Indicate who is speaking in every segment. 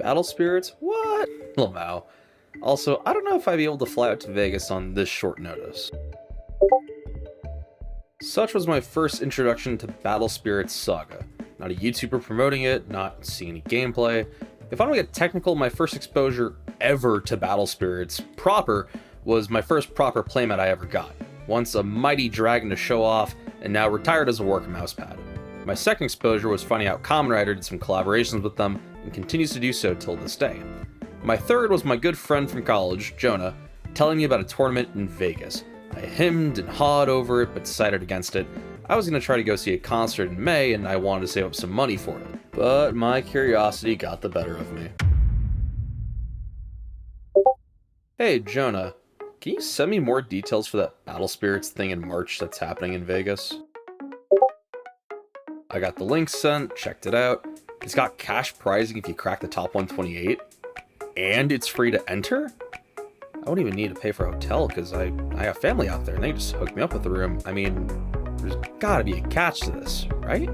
Speaker 1: Battle Spirits? What? Lamau. Also, I don't know if I'd be able to fly out to Vegas on this short notice. Such was my first introduction to Battle Spirits Saga. Not a YouTuber promoting it, not seeing any gameplay. If I don't get technical, my first exposure ever to Battle Spirits proper was my first proper playmat I ever got. Once a mighty dragon to show off, and now retired as a work mousepad. My second exposure was finding out Kamen Rider did some collaborations with them, and continues to do so till this day. My third was my good friend from college, Jonah, telling me about a tournament in Vegas. I hemmed and hawed over it, but decided against it. I was going to try to go see a concert in May, and I wanted to save up some money for it. But my curiosity got the better of me. Hey, Jonah, can you send me more details for that Battle Spirits thing in March that's happening in Vegas? I got the link sent, checked it out. It's got cash prizing if you crack the top 128. And it's free to enter? I won't even need to pay for a hotel because I have family out there and they just hook me up with a room. I mean, there's gotta be a catch to this, right?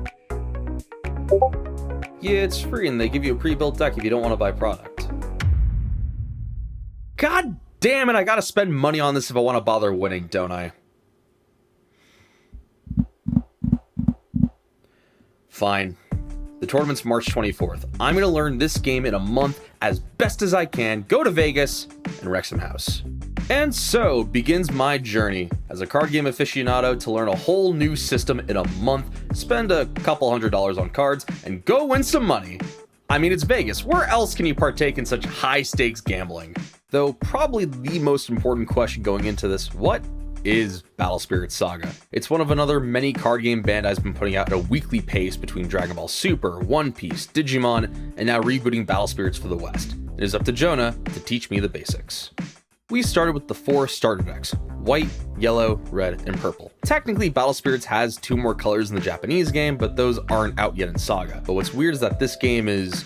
Speaker 1: Yeah, it's free and they give you a pre-built deck if you don't want to buy product. God damn it, I gotta spend money on this if I want to bother winning, don't I? Fine. The tournament's March 24th. I'm going to learn this game in a month as best as I can, go to Vegas, and wreck some house. And so begins my journey as a card game aficionado to learn a whole new system in a month, spend a couple $100s on cards, and go win some money. I mean, it's Vegas. Where else can you partake in such high-stakes gambling? Though probably the most important question going into this, what is Battle Spirits Saga? It's one of another many card game Bandai's been putting out at a weekly pace between Dragon Ball Super, One Piece, Digimon, and now rebooting Battle Spirits for the West. It is up to Jonah to teach me the basics. We started with the 4 starter decks: white, yellow, red, and purple. Technically, Battle Spirits has 2 more colors in the Japanese game, but those aren't out yet in Saga. But what's weird is that this game is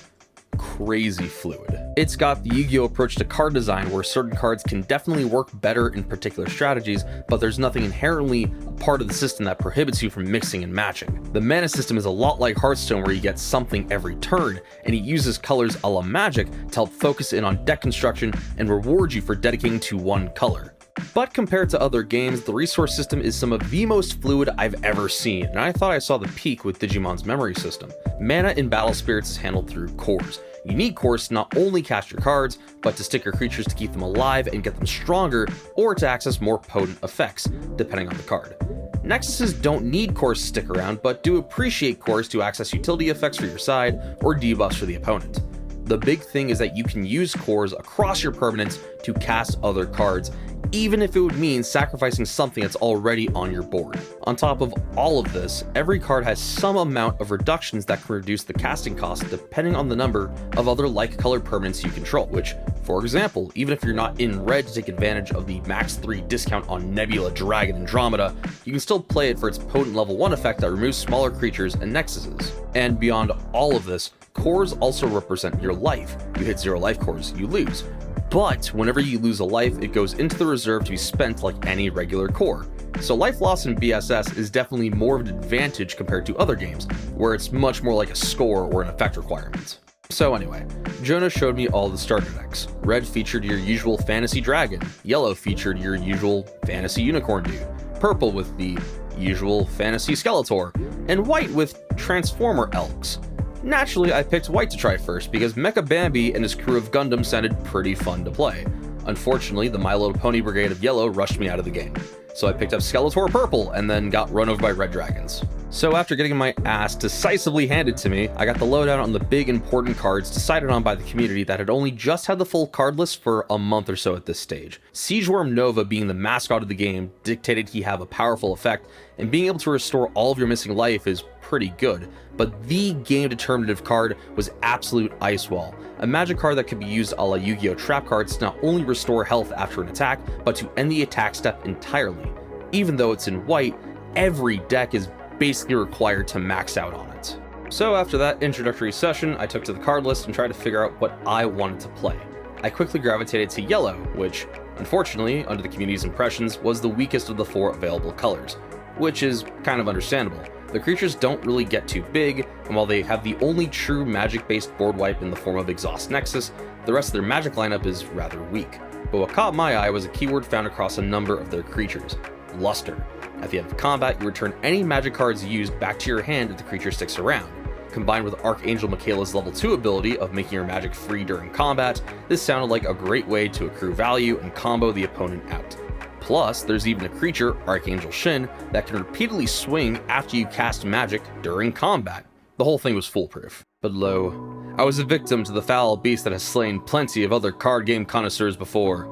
Speaker 1: crazy fluid. It's got the Yu-Gi-Oh approach to card design where certain cards can definitely work better in particular strategies, but there's nothing inherently a part of the system that prohibits you from mixing and matching. The mana system is a lot like Hearthstone where you get something every turn, and it uses colors a la Magic to help focus in on deck construction and reward you for dedicating to one color. But compared to other games, the resource system is some of the most fluid I've ever seen, and I thought I saw the peak with Digimon's memory system. Mana in Battle Spirits is handled through cores. You need cores to not only cast your cards, but to stick your creatures to keep them alive and get them stronger, or to access more potent effects, depending on the card. Nexuses don't need cores to stick around, but do appreciate cores to access utility effects for your side, or debuffs for the opponent. The big thing is that you can use cores across your permanents to cast other cards, even if it would mean sacrificing something that's already on your board. On top of all of this, every card has some amount of reductions that can reduce the casting cost depending on the number of other like-colored permanents you control, which, for example, even if you're not in red to take advantage of the max 3 discount on Nebula, Dragon, Andromeda, you can still play it for its potent level 1 effect that removes smaller creatures and nexuses. And beyond all of this, cores also represent your life. You hit 0 life cores, you lose. But whenever you lose a life, it goes into the reserve to be spent like any regular core. So life loss in BSS is definitely more of an advantage compared to other games, where it's much more like a score or an effect requirement. So anyway, Jonah showed me all the starter decks. Red featured your usual fantasy dragon, yellow featured your usual fantasy unicorn dude, purple with the usual fantasy Skeletor, and white with transformer elks. Naturally, I picked white to try first because Mecha Bambi and his crew of Gundam sounded pretty fun to play. Unfortunately, the My Little Pony Brigade of Yellow rushed me out of the game, so I picked up Skeletor Purple and then got run over by red dragons. So after getting my ass decisively handed to me, I got the lowdown on the big important cards decided on by the community that had only just had the full card list for a month or so at this stage. Siegeworm Nova, being the mascot of the game, dictated he have a powerful effect, and being able to restore all of your missing life is pretty good, but the game determinative card was Absolute Ice Wall, a magic card that could be used a la Yu-Gi-Oh! Trap cards to not only restore health after an attack, but to end the attack step entirely. Even though it's in white, every deck is basically required to max out on it. So after that introductory session, I took to the card list and tried to figure out what I wanted to play. I quickly gravitated to yellow, which, unfortunately, under the community's impressions, was the weakest of the 4 available colors, which is kind of understandable. The creatures don't really get too big, and while they have the only true magic-based board wipe in the form of Exhaust Nexus, the rest of their magic lineup is rather weak. But what caught my eye was a keyword found across a number of their creatures: Luster. At the end of combat, you return any magic cards used back to your hand if the creature sticks around. Combined with Archangel Michaela's level 2 ability of making your magic free during combat, this sounded like a great way to accrue value and combo the opponent out. Plus, there's even a creature, Archangel Shin, that can repeatedly swing after you cast magic during combat. The whole thing was foolproof. But lo, I was a victim to the foul beast that has slain plenty of other card game connoisseurs before.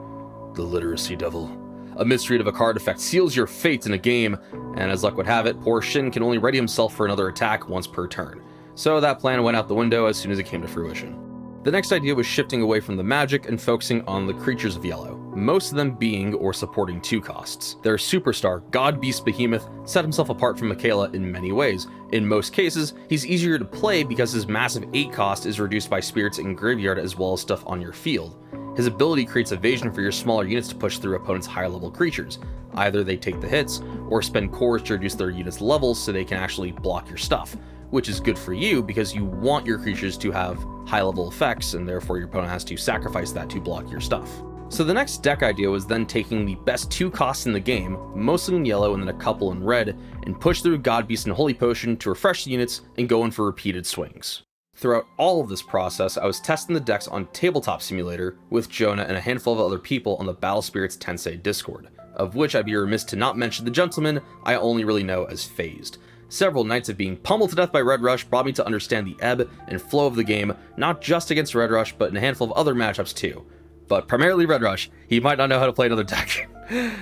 Speaker 1: The Literacy Devil. A misread of a card effect seals your fate in a game, and as luck would have it, poor Shin can only ready himself for another attack once per turn. So that plan went out the window as soon as it came to fruition. The next idea was shifting away from the magic and focusing on the creatures of yellow, most of them being or supporting 2 costs. Their superstar, God Beast Behemoth, set himself apart from Michaela in many ways. In most cases, he's easier to play because his massive 8 cost is reduced by spirits in graveyard as well as stuff on your field. His ability creates evasion for your smaller units to push through opponents' higher level creatures. Either they take the hits, or spend cores to reduce their units' levels so they can actually block your stuff, which is good for you because you want your creatures to have high level effects, and therefore your opponent has to sacrifice that to block your stuff. So the next deck idea was then taking the best 2 costs in the game, mostly in yellow and then a couple in red, and push through God Beast and Holy Potion to refresh the units and go in for repeated swings. Throughout all of this process, I was testing the decks on Tabletop Simulator with Jonah and a handful of other people on the Battle Spirits Tensei Discord, of which I'd be remiss to not mention the gentleman I only really know as Phased. Several nights of being pummeled to death by Red Rush brought me to understand the ebb and flow of the game, not just against Red Rush, but in a handful of other matchups too. But primarily Red Rush, he might not know how to play another deck.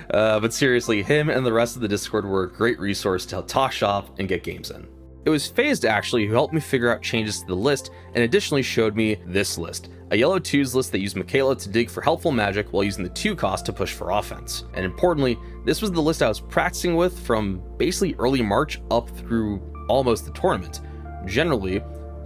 Speaker 1: But seriously, him and the rest of the Discord were a great resource to help talk shop and get games in. It was Phased actually who helped me figure out changes to the list, and additionally showed me this list, a yellow 2s list that used Michaela to dig for helpful magic while using the 2 cost to push for offense. And importantly, this was the list I was practicing with from basically early March up through almost the tournament. Generally,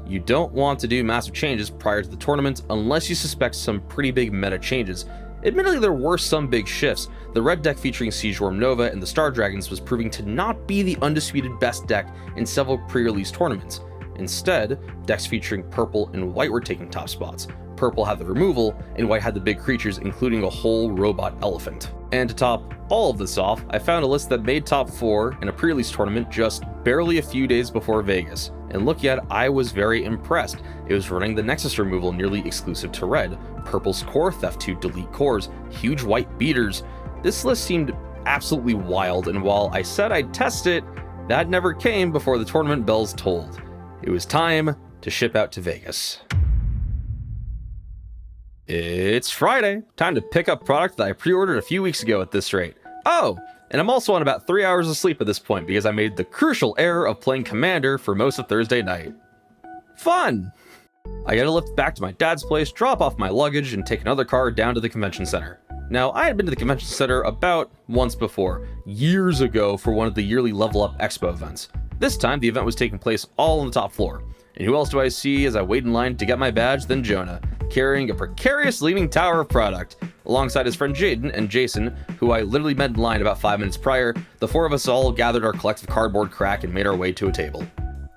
Speaker 1: you don't want to do massive changes prior to the tournament unless you suspect some pretty big meta changes. Admittedly, there were some big shifts. The red deck featuring Siegeworm Nova and the Star Dragons was proving to not be the undisputed best deck in several pre-release tournaments. Instead, decks featuring purple and white were taking top spots. Purple had the removal, and white had the big creatures, including a whole robot elephant. And to top all of this off, I found a list that made top 4 in a pre-release tournament just barely a few days before Vegas. And look yet, I was very impressed. It was running the Nexus removal nearly exclusive to red, purple's core theft to delete cores, huge white beaters. This list seemed absolutely wild, and while I said I'd test it, that never came before the tournament bells tolled. It was time to ship out to Vegas. It's Friday, time to pick up product that I pre-ordered a few weeks ago at this rate. Oh, and I'm also on about 3 hours of sleep at this point because I made the crucial error of playing Commander for most of Thursday night. Fun! I gotta lift back to my dad's place, drop off my luggage, and take another car down to the convention center. Now, I had been to the convention center about once before, years ago for one of the yearly Level Up Expo events. This time, the event was taking place all on the top floor. And who else do I see as I wait in line to get my badge than Jonah, carrying a precarious leaning tower of product. Alongside his friend Jaden and Jason, who I literally met in line about 5 minutes prior, the 4 of us all gathered our collective cardboard crack and made our way to a table.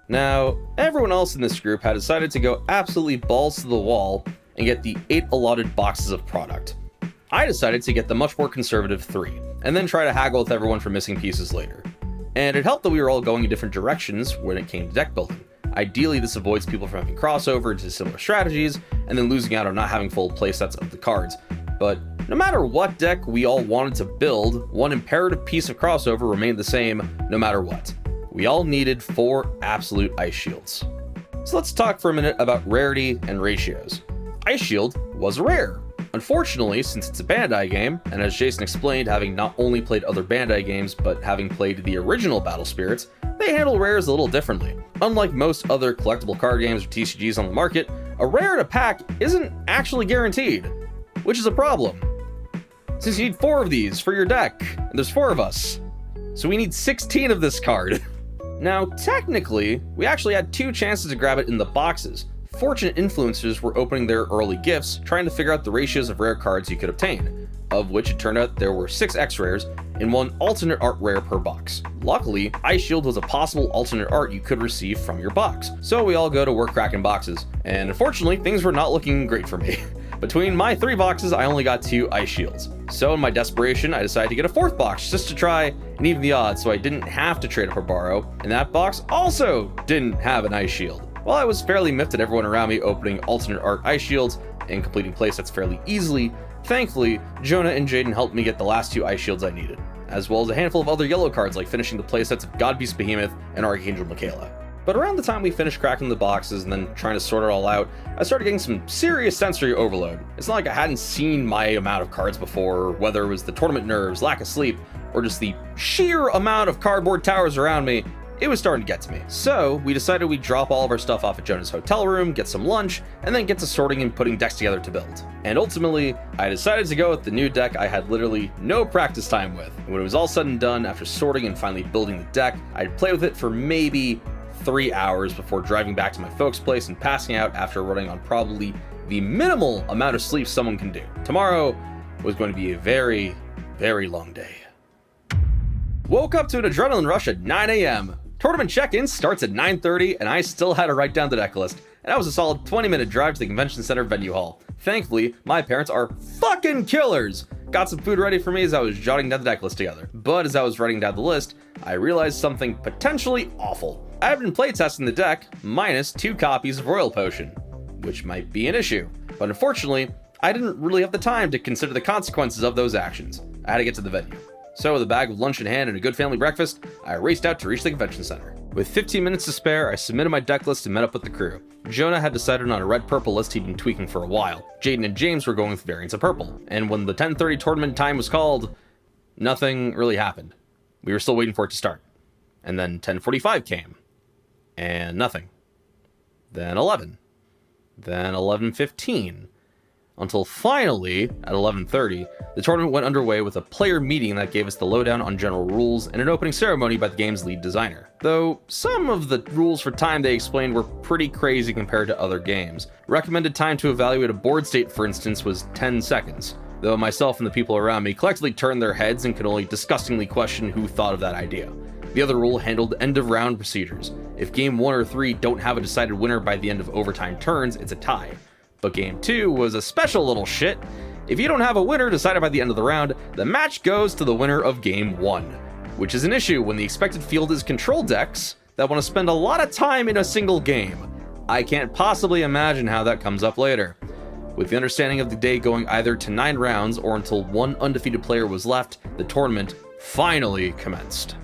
Speaker 1: Now, everyone else in this group had decided to go absolutely balls to the wall and get the 8 allotted boxes of product. I decided to get the much more conservative 3, and then try to haggle with everyone for missing pieces later. And it helped that we were all going in different directions when it came to deck building. Ideally, this avoids people from having crossover into similar strategies, and then losing out on not having full playsets of the cards. But no matter what deck we all wanted to build, one imperative piece of crossover remained the same no matter what. We all needed 4 absolute Ice Shields. So let's talk for a minute about rarity and ratios. Ice Shield was rare. Unfortunately, since it's a Bandai game, and as Jason explained, having not only played other Bandai games, but having played the original Battle Spirits, they handle rares a little differently. Unlike most other collectible card games or TCGs on the market, a rare in a pack isn't actually guaranteed, which is a problem. Since you need 4 of these for your deck, and there's 4 of us, so we need 16 of this card. Now, technically, we actually had 2 chances to grab it in the boxes. Fortunate influencers were opening their early gifts, trying to figure out the ratios of rare cards you could obtain. of which it turned out there were 6 X-rares and 1 alternate art rare per box. Luckily, Ice Shield was a possible alternate art you could receive from your box, so we all go to work cracking boxes, and unfortunately, things were not looking great for me. Between my 3 boxes, I only got 2 Ice Shields. So in my desperation, I decided to get a 4th box just to try and even the odds so I didn't have to trade up or borrow, and that box also didn't have an Ice Shield. While I was fairly miffed at everyone around me opening alternate art Ice Shields and completing playsets fairly easily, thankfully, Jonah and Jaden helped me get the last 2 Ice Shields I needed, as well as a handful of other yellow cards like finishing the playsets of Godbeast Behemoth and Archangel Michaela. But around the time we finished cracking the boxes and then trying to sort it all out, I started getting some serious sensory overload. It's not like I hadn't seen my amount of cards before, whether it was the tournament nerves, lack of sleep, or just the sheer amount of cardboard towers around me. It was starting to get to me. So we decided we'd drop all of our stuff off at Jonah's hotel room, get some lunch, and then get to sorting and putting decks together to build. And ultimately, I decided to go with the new deck I had literally no practice time with. And when it was all said and done, after sorting and finally building the deck, I'd play with it for maybe 3 hours before driving back to my folks' place and passing out after running on probably the minimal amount of sleep someone can do. Tomorrow was going to be a very, very long day. Woke up to an adrenaline rush at 9 a.m. Tournament check-in starts at 9:30, and I still had to write down the deck list, and that was a solid 20-minute drive to the convention center venue hall. Thankfully, my parents are fucking killers! Got some food ready for me as I was jotting down the deck list together. But as I was writing down the list, I realized something potentially awful. I have been playtesting the deck minus 2 copies of Royal Potion, which might be an issue. But unfortunately, I didn't really have the time to consider the consequences of those actions. I had to get to the venue. So with a bag of lunch in hand and a good family breakfast, I raced out to reach the convention center. With 15 minutes to spare, I submitted my deck list and met up with the crew. Jonah had decided on a red-purple list he'd been tweaking for a while. Jaden and James were going with variants of purple. And when the 10:30 tournament time was called, nothing really happened. We were still waiting for it to start. And then 10:45 came. And nothing. Then 11. Then 11:15. Until finally, at 11:30, the tournament went underway with a player meeting that gave us the lowdown on general rules and an opening ceremony by the game's lead designer. Though some of the rules for time they explained were pretty crazy compared to other games. Recommended time to evaluate a board state, for instance, was 10 seconds, though myself and the people around me collectively turned their heads and could only disgustingly question who thought of that idea. The other rule handled end-of-round procedures. If game 1 or 3 don't have a decided winner by the end of overtime turns, it's a tie. But game 2 was a special little shit. If you don't have a winner decided by the end of the round, the match goes to the winner of game 1, which is an issue when the expected field is control decks that want to spend a lot of time in a single game. I can't possibly imagine how that comes up later. With the understanding of the day going either to 9 rounds or until 1 undefeated player was left, the tournament finally commenced.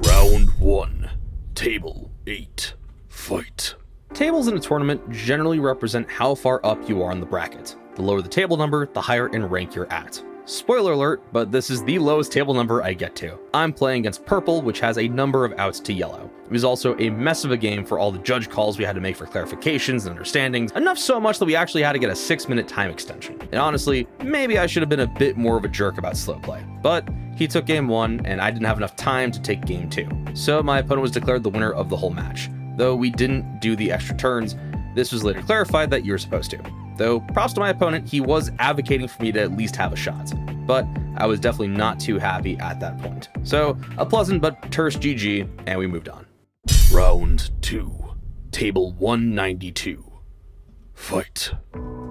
Speaker 2: Round 1, Table 8, Fight.
Speaker 1: Tables in a tournament generally represent how far up you are on the bracket. The lower the table number, the higher in rank you're at. Spoiler alert, but this is the lowest table number I get to. I'm playing against purple, which has a number of outs to yellow. It was also a mess of a game for all the judge calls we had to make for clarifications and understandings, enough so much that we actually had to get a 6-minute time extension. And honestly, maybe I should have been a bit more of a jerk about slow play. But he took game 1, and I didn't have enough time to take game 2. So my opponent was declared the winner of the whole match. Though we didn't do the extra turns, this was later clarified that you're supposed to. Though, props to my opponent, he was advocating for me to at least have a shot. But I was definitely not too happy at that point. So, a pleasant but terse GG, and we moved on.
Speaker 2: Round 2, Table 192, Fight.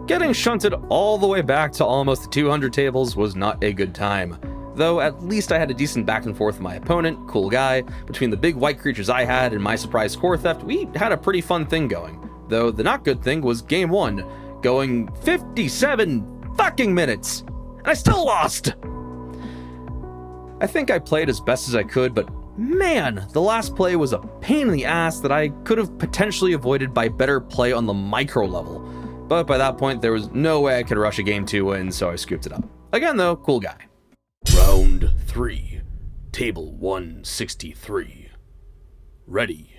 Speaker 1: Getting shunted all the way back to almost 200 tables was not a good time. Though at least I had a decent back and forth with my opponent, cool guy. Between the big white creatures I had and my surprise core theft, we had a pretty fun thing going. Though the not good thing was game 1, going 57 fucking minutes, and I still lost! I think I played as best as I could, but man, the last play was a pain in the ass that I could have potentially avoided by better play on the micro level. But by that point, there was no way I could rush a game 2 win, so I scooped it up. Again though, cool guy.
Speaker 2: Round 3, Table 163, Ready,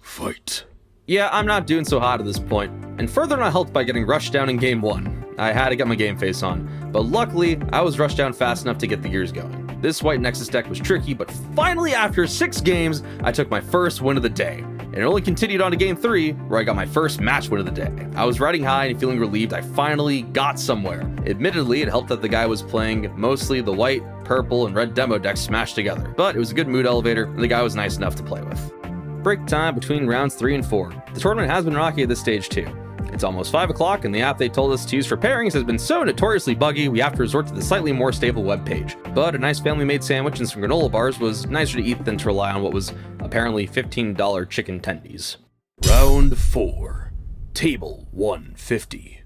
Speaker 2: Fight.
Speaker 1: Yeah, I'm not doing so hot at this point, and further not helped by getting rushed down in game 1. I had to get my game face on, but luckily, I was rushed down fast enough to get the gears going. This white Nexus deck was tricky, but finally after 6 games, I took my first win of the day. and it only continued on to game 3, where I got my first match win of the day. I was riding high and feeling relieved I finally got somewhere. Admittedly, it helped that the guy was playing mostly the white, purple, and red demo decks smashed together, but it was a good mood elevator, and the guy was nice enough to play with. Break time between rounds 3 and 4. The tournament has been rocky at this stage too. It's almost 5 o'clock, and the app they told us to use for pairings has been so notoriously buggy we have to resort to the slightly more stable web page. But a nice family-made sandwich and some granola bars was nicer to eat than to rely on what was apparently $15 chicken tendies.
Speaker 2: Round 4. Table 150.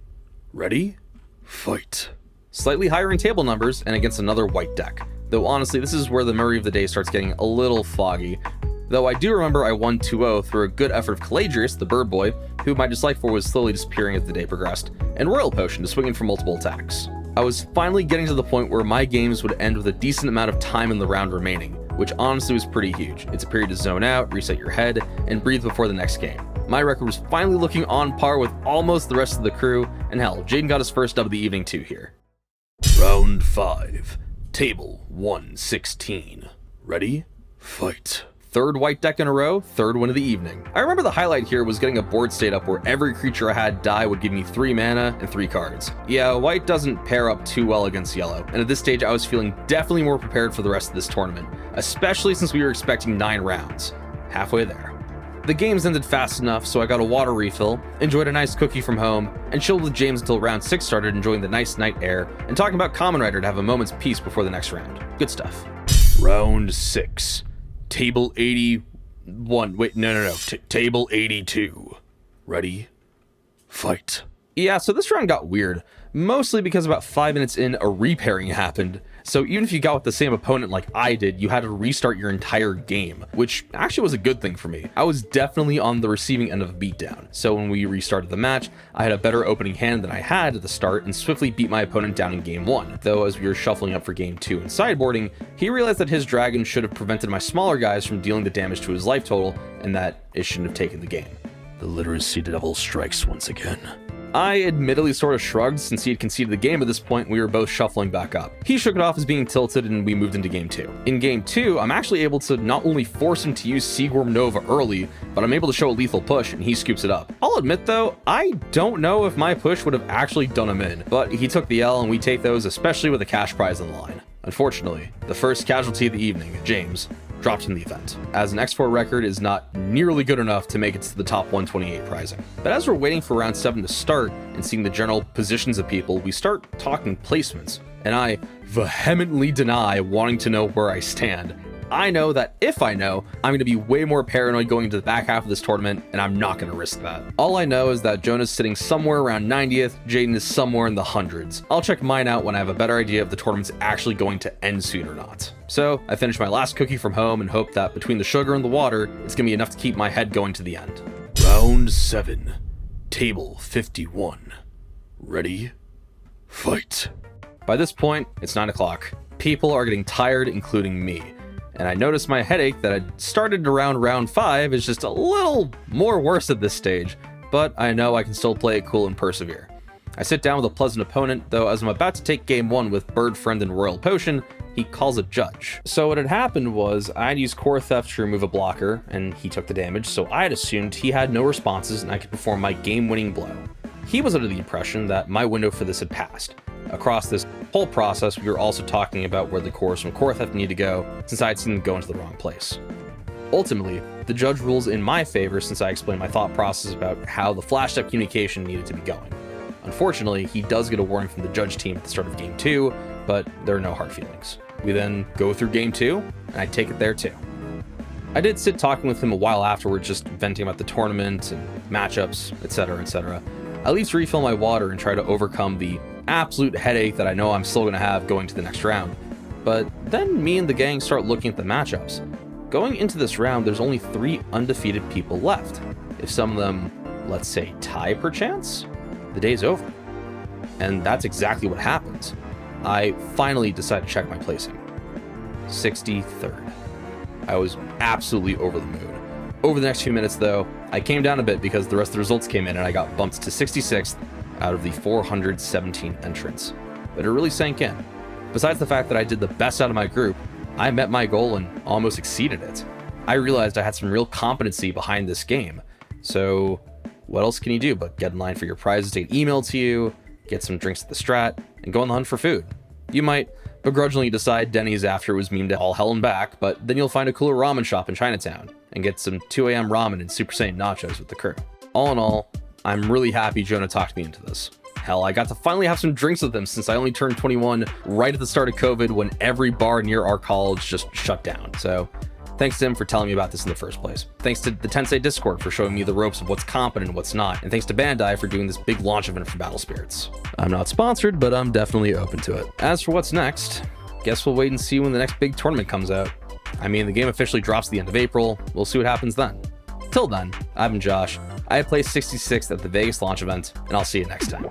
Speaker 2: Ready? Fight.
Speaker 1: Slightly higher in table numbers and against another white deck. Though honestly, this is where the memory of the day starts getting a little foggy. Though I do remember I won 2-0 through a good effort of Caladrius, the bird boy, who my dislike for was slowly disappearing as the day progressed, and Royal Potion to swing in for multiple attacks. I was finally getting to the point where my games would end with a decent amount of time in the round remaining, which honestly was pretty huge. It's a period to zone out, reset your head, and breathe before the next game. My record was finally looking on par with almost the rest of the crew, and hell, Jaden got his first dub of the evening too here.
Speaker 2: Round 5. Table 116. Ready? Fight.
Speaker 1: Third white deck in a row, third win of the evening. I remember the highlight here was getting a board state up where every creature I had die would give me 3 mana and 3 cards. Yeah, white doesn't pair up too well against yellow, and at this stage I was feeling definitely more prepared for the rest of this tournament, especially since we were expecting 9 rounds. Halfway there. The games ended fast enough, so I got a water refill, enjoyed a nice cookie from home, and chilled with James until round 6 started, enjoying the nice night air, and talking about Common Rider to have a moment's peace before the next round. Good stuff.
Speaker 2: Round 6. Table 81. Wait, no. Table 82. Ready? Fight.
Speaker 1: Yeah, so this round got weird. Mostly because about 5 minutes in, a repairing happened. So even if you got with the same opponent like I did, you had to restart your entire game, which actually was a good thing for me. I was definitely on the receiving end of a beatdown. So when we restarted the match, I had a better opening hand than I had at the start and swiftly beat my opponent down in game 1. Though as we were shuffling up for game 2 and sideboarding, he realized that his dragon should have prevented my smaller guys from dealing the damage to his life total, and that it shouldn't have taken the game.
Speaker 2: The literacy devil strikes once again.
Speaker 1: I admittedly sort of shrugged since he had conceded the game at this point. We were both shuffling back up. He shook it off as being tilted and we moved into game 2. In game 2, I'm actually able to not only force him to use Seagorm Nova early, but I'm able to show a lethal push and he scoops it up. I'll admit though, I don't know if my push would have actually done him in, but he took the L and we take those, especially with a cash prize on the line. Unfortunately, the first casualty of the evening, James, dropped in the event, as an X4 record is not nearly good enough to make it to the top 128 prizing. But as we're waiting for round 7 to start and seeing the general positions of people, we start talking placements, and I vehemently deny wanting to know where I stand. I know that if I know, I'm going to be way more paranoid going into the back half of this tournament, and I'm not going to risk that. All I know is that Jonah's sitting somewhere around 90th, Jaden is somewhere in the hundreds. I'll check mine out when I have a better idea if the tournament's actually going to end soon or not. So I finished my last cookie from home and hope that between the sugar and the water, it's going to be enough to keep my head going to the end.
Speaker 2: Round 7. Table 51. Ready? Fight.
Speaker 1: By this point, it's 9 o'clock. People are getting tired, including me. And I noticed my headache that had started around round 5 is just a little more worse at this stage, but I know I can still play it cool and persevere. I sit down with a pleasant opponent, though as I'm about to take game 1 with Bird Friend and Royal Potion, he calls a judge. So what had happened was I'd used Core Theft to remove a blocker, and he took the damage, so I had assumed he had no responses and I could perform my game-winning blow. He was under the impression that my window for this had passed. Across this whole process, we were also talking about where the cores from Core Theft need to go, since I had seen them go into the wrong place. Ultimately, the judge rules in my favor since I explained my thought process about how the flash step communication needed to be going. Unfortunately, he does get a warning from the judge team at the start of game 2, but there are no hard feelings. We then go through game 2, and I take it there too. I did sit talking with him a while afterwards, just venting about the tournament and matchups, etc, etc. I leave to refill my water and try to overcome the absolute headache that I know I'm still going to have going to the next round. But then me and the gang start looking at the matchups. Going into this round, there's only 3 undefeated people left. If some of them, let's say, tie perchance, the day's over. And that's exactly what happens. I finally decide to check my placing. 63rd. I was absolutely over the moon. Over the next few minutes though, I came down a bit because the rest of the results came in and I got bumped to 66th out of the 417 entrants. But it really sank in. Besides the fact that I did the best out of my group, I met my goal and almost exceeded it. I realized I had some real competency behind this game. So what else can you do but get in line for your prizes to get emailed to you, get some drinks at the Strat, and go on the hunt for food? You might begrudgingly decide Denny's after it was memed to all hell and back, but then you'll find a cooler ramen shop in Chinatown and get some 2 a.m. ramen and Super Saiyan nachos with the crew. All in all, I'm really happy Jonah talked me into this. Hell, I got to finally have some drinks with him since I only turned 21 right at the start of COVID when every bar near our college just shut down. So thanks to him for telling me about this in the first place. Thanks to the Tensei Discord for showing me the ropes of what's competent and what's not. And thanks to Bandai for doing this big launch event for Battle Spirits. I'm not sponsored, but I'm definitely open to it. As for what's next, guess we'll wait and see when the next big tournament comes out. I mean, the game officially drops at the end of April. We'll see what happens then. Till then, I've been Josh. I placed 66th at the Vegas launch event, and I'll see you next time.